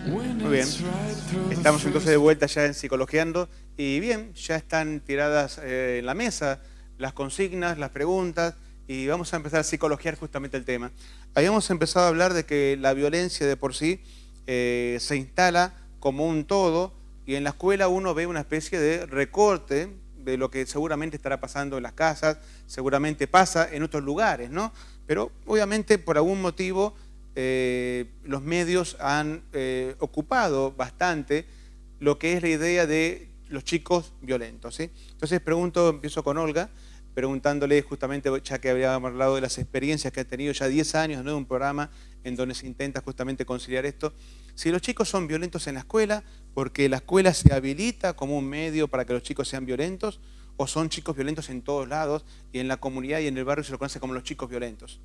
Muy bien. Estamos entonces de vuelta ya en Psicologiando. Y bien, ya están tiradas en la mesa las consignas, las preguntas, y vamos a empezar a psicologiar justamente el tema. Habíamos empezado a hablar de que la violencia de por sí se instala como un todo, y en la escuela uno ve una especie de recorte de lo que seguramente estará pasando en las casas, seguramente pasa en otros lugares, ¿no? Pero obviamente por algún motivo los medios han ocupado bastante lo que es la idea de los chicos violentos, ¿sí? Entonces empiezo con Olga, preguntándole justamente, ya que habíamos hablado de las experiencias que ha tenido ya 10 años, ¿no?, de un programa en donde se intenta justamente conciliar esto. Si los chicos son violentos en la escuela, porque la escuela se habilita como un medio para que los chicos sean violentos, o son chicos violentos en todos lados, y en la comunidad y en el barrio se lo conoce como los chicos violentos.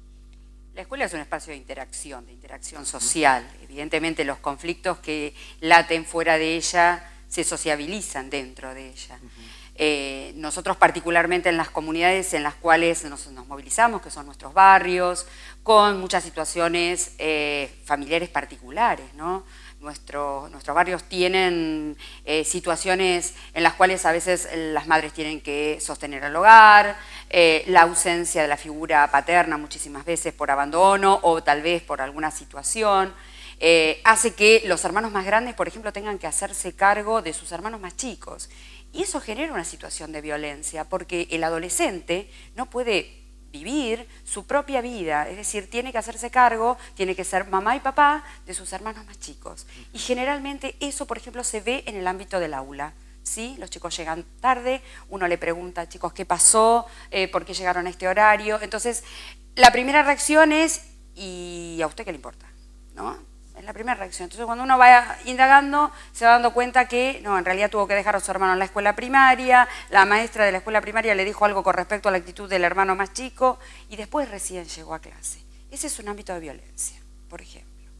La escuela es un espacio de interacción social. Evidentemente los conflictos que laten fuera de ella se sociabilizan dentro de ella. Nosotros particularmente en las comunidades en las cuales nos movilizamos, que son nuestros barrios, con muchas situaciones familiares particulares, ¿no? Nuestros barrios tienen situaciones en las cuales a veces las madres tienen que sostener el hogar, la ausencia de la figura paterna muchísimas veces por abandono o tal vez por alguna situación, hace que los hermanos más grandes, por ejemplo, tengan que hacerse cargo de sus hermanos más chicos. Y eso genera una situación de violencia porque el adolescente no puede vivir su propia vida, es decir, tiene que hacerse cargo, tiene que ser mamá y papá de sus hermanos más chicos. Y generalmente eso, por ejemplo, se ve en el ámbito del aula, ¿sí? Los chicos llegan tarde, uno le pregunta, chicos, ¿qué pasó? ¿Por qué llegaron a este horario? Entonces, la primera reacción es, ¿y a usted qué le importa? ¿No? Es la primera reacción. Entonces, cuando uno va indagando, se va dando cuenta que, no, en realidad tuvo que dejar a su hermano en la escuela primaria, la maestra de la escuela primaria le dijo algo con respecto a la actitud del hermano más chico, y después recién llegó a clase. Ese es un ámbito de violencia, por ejemplo.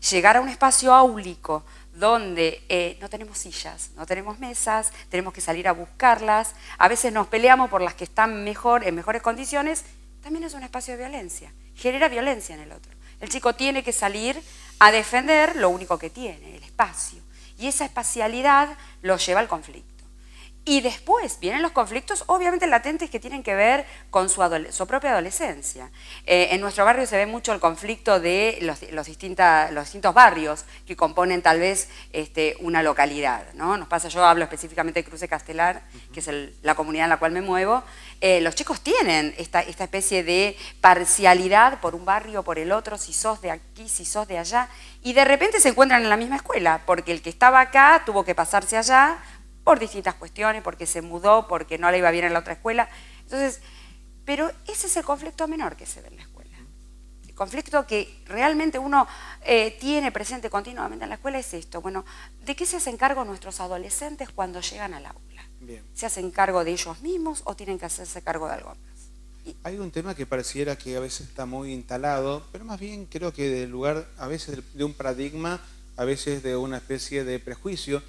Llegar a un espacio áulico donde no tenemos sillas, no tenemos mesas, tenemos que salir a buscarlas, a veces nos peleamos por las que están en mejores condiciones, también es un espacio de violencia, genera violencia en el otro. El chico tiene que salir a defender lo único que tiene, el espacio. Y esa espacialidad lo lleva al conflicto. Y después vienen los conflictos, obviamente latentes, que tienen que ver con su propia adolescencia. En nuestro barrio se ve mucho el conflicto de los distintos barrios que componen tal vez una localidad, ¿no? Nos pasa, yo hablo específicamente de Cruce Castelar, que es la comunidad en la cual me muevo. Los chicos tienen esta especie de parcialidad por un barrio o por el otro, si sos de aquí, si sos de allá, y de repente se encuentran en la misma escuela, porque el que estaba acá tuvo que pasarse allá, por distintas cuestiones, porque se mudó, porque no le iba bien en la otra escuela. Entonces, pero ese es el conflicto menor que se ve en la escuela. El conflicto que realmente uno tiene presente continuamente en la escuela es esto. Bueno, ¿de qué se hacen cargo nuestros adolescentes cuando llegan al aula? Bien. ¿Se hacen cargo de ellos mismos o tienen que hacerse cargo de algo más? Hay un tema que pareciera que a veces está muy instalado, pero más bien creo que del lugar, a veces de un paradigma, a veces de una especie de prejuicio,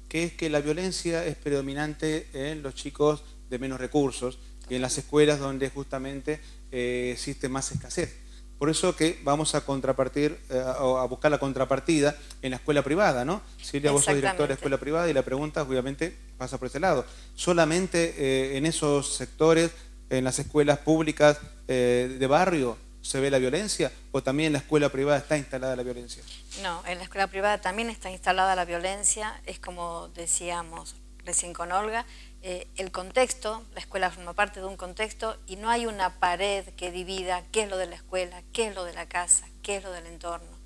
que es que la violencia es predominante en los chicos de menos recursos y en las escuelas donde justamente existe más escasez. Por eso que vamos a contrapartir, a buscar la contrapartida en la escuela privada, ¿no? Silvia, vos sos directora de escuela privada y la pregunta obviamente pasa por ese lado. ¿Solamente en esos sectores, en las escuelas públicas de barrio, se ve la violencia, o también en la escuela privada está instalada la violencia? No, en la escuela privada también está instalada la violencia, es como decíamos recién con Olga, el contexto, la escuela forma parte de un contexto y no hay una pared que divida qué es lo de la escuela, qué es lo de la casa, qué es lo del entorno.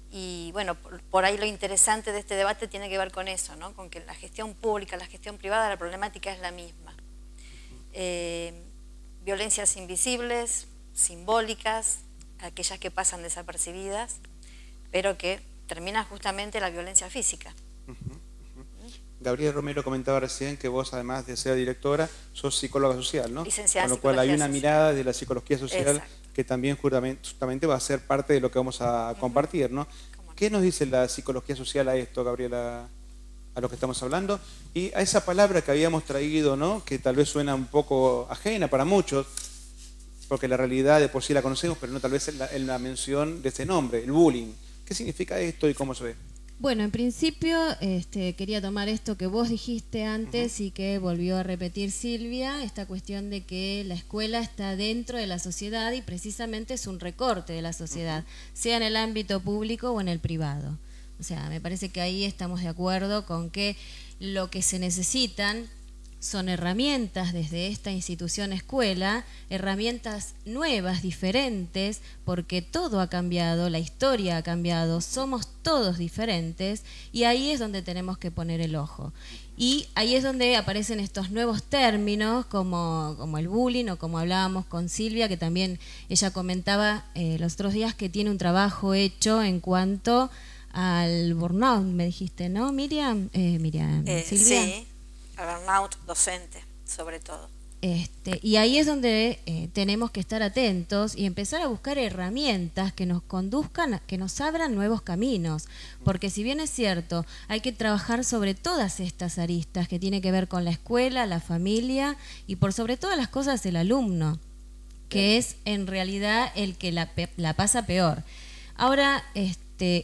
Y bueno, por ahí lo interesante de este debate tiene que ver con eso, ¿no? Con que la gestión pública, la gestión privada, la problemática es la misma. Violencias invisibles, simbólicas, aquellas que pasan desapercibidas, pero que termina justamente la violencia física. Gabriel Romero comentaba recién que vos, además de ser directora, sos psicóloga social, ¿no? Licenciada en Con lo cual hay una social. mirada de la psicología social. Exacto. Que también justamente va a ser parte de lo que vamos a compartir, ¿no? ¿Qué nos dice la psicología social a esto, Gabriela, a lo que estamos hablando? Y a esa palabra que habíamos traído, ¿no?, que tal vez suena un poco ajena para muchos, porque la realidad de por sí la conocemos, pero no tal vez en la mención de ese nombre, el bullying. ¿Qué significa esto y cómo se ve? Bueno, en principio quería tomar esto que vos dijiste antes y que volvió a repetir Silvia, esta cuestión de que la escuela está dentro de la sociedad y precisamente es un recorte de la sociedad, sea en el ámbito público o en el privado. O sea, me parece que ahí estamos de acuerdo con que lo que se necesitan son herramientas desde esta institución escuela, herramientas nuevas, diferentes, porque todo ha cambiado, la historia ha cambiado, somos todos diferentes y ahí es donde tenemos que poner el ojo. Y ahí es donde aparecen estos nuevos términos como el bullying o como hablábamos con Silvia, que también ella comentaba los otros días que tiene un trabajo hecho en cuanto al burnout, me dijiste, ¿no, Miriam? Silvia. Sí. El burnout docente, sobre todo. Y ahí es donde tenemos que estar atentos y empezar a buscar herramientas que nos conduzcan, que nos abran nuevos caminos. Porque si bien es cierto, hay que trabajar sobre todas estas aristas que tiene que ver con la escuela, la familia y por sobre todas las cosas el alumno, que es en realidad el que la pasa peor. Ahora,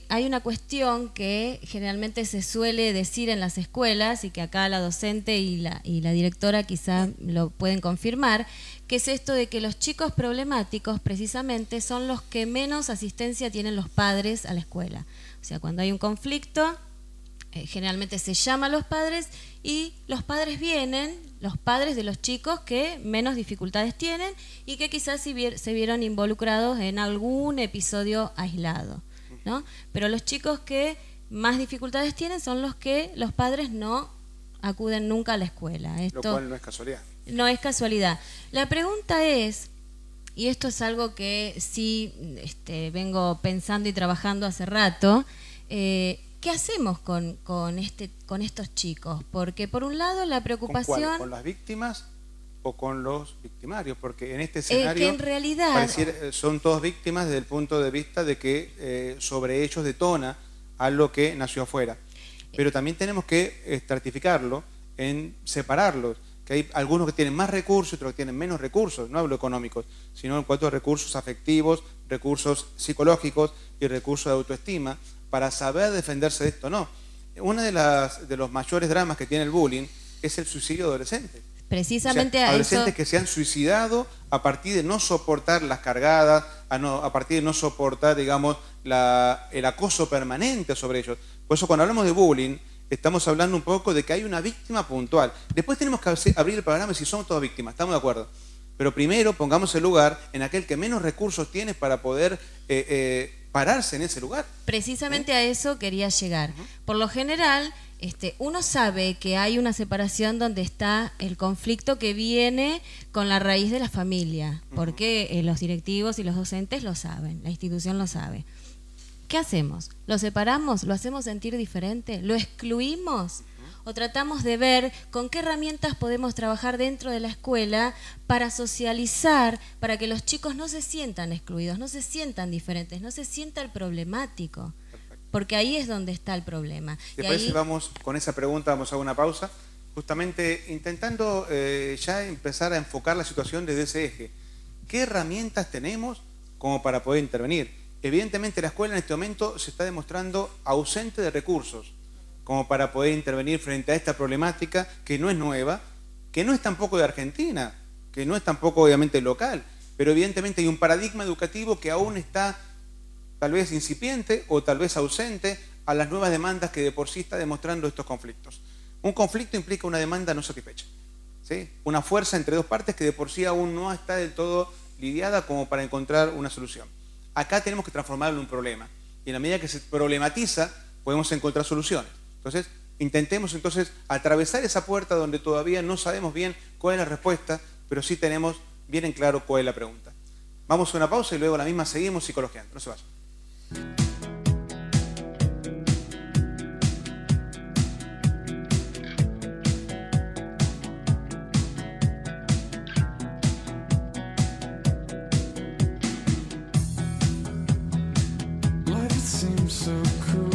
hay una cuestión que generalmente se suele decir en las escuelas y que acá la docente y la directora quizá lo pueden confirmar, que es esto de que los chicos problemáticos precisamente son los que menos asistencia tienen los padres a la escuela. O sea, cuando hay un conflicto, generalmente se llama a los padres y los padres vienen, los padres de los chicos que menos dificultades tienen y que quizás se vieron involucrados en algún episodio aislado, ¿no? Pero los chicos que más dificultades tienen son los que los padres no acuden nunca a la escuela. Lo cual no es casualidad. No es casualidad. La pregunta es, y esto es algo que sí vengo pensando y trabajando hace rato, ¿qué hacemos con estos chicos? Porque por un lado la preocupación... ¿Con cuál? ¿Con las víctimas o con los victimarios? Porque en este escenario que en realidad son todos víctimas desde el punto de vista de que sobre ellos detona algo que nació afuera. Pero también tenemos que estratificarlo, en separarlos, que hay algunos que tienen más recursos y otros que tienen menos recursos, no hablo económicos, sino en cuanto a recursos afectivos, recursos psicológicos y recursos de autoestima, para saber defenderse de esto. No, uno de los mayores dramas que tiene el bullying es el suicidio adolescente. Precisamente o sea, adolescentes que se han suicidado a partir de no soportar las cargadas, a partir de no soportar, digamos, el acoso permanente sobre ellos. Por eso cuando hablamos de bullying, estamos hablando un poco de que hay una víctima puntual. Después tenemos que abrir el panorama si somos todas víctimas, estamos de acuerdo. Pero primero pongamos el lugar en aquel que menos recursos tiene para poder pararse en ese lugar. Precisamente a eso quería llegar. Por lo general, uno sabe que hay una separación donde está el conflicto que viene con la raíz de la familia, porque los directivos y los docentes lo saben, la institución lo sabe. ¿Qué hacemos? ¿Lo separamos? ¿Lo hacemos sentir diferente? ¿Lo excluimos? ¿O tratamos de ver con qué herramientas podemos trabajar dentro de la escuela para socializar, para que los chicos no se sientan excluidos, no se sientan diferentes, no se sienta el problemático? Porque ahí es donde está el problema. Después vamos con esa pregunta, vamos a una pausa, justamente intentando ya empezar a enfocar la situación desde ese eje. ¿Qué herramientas tenemos como para poder intervenir? Evidentemente la escuela en este momento se está demostrando ausente de recursos como para poder intervenir frente a esta problemática que no es nueva, que no es tampoco de Argentina, que no es tampoco obviamente local, pero evidentemente hay un paradigma educativo que aún está tal vez incipiente o tal vez ausente a las nuevas demandas que de por sí está demostrando estos conflictos. Un conflicto implica una demanda no satisfecha, ¿sí? Una fuerza entre dos partes que de por sí aún no está del todo lidiada como para encontrar una solución. Acá tenemos que transformarlo en un problema y en la medida que se problematiza podemos encontrar soluciones. Entonces, intentemos entonces atravesar esa puerta donde todavía no sabemos bien cuál es la respuesta, pero sí tenemos bien en claro cuál es la pregunta. Vamos a una pausa y luego la misma seguimos psicologiando. No se vayan. Life seems so cruel.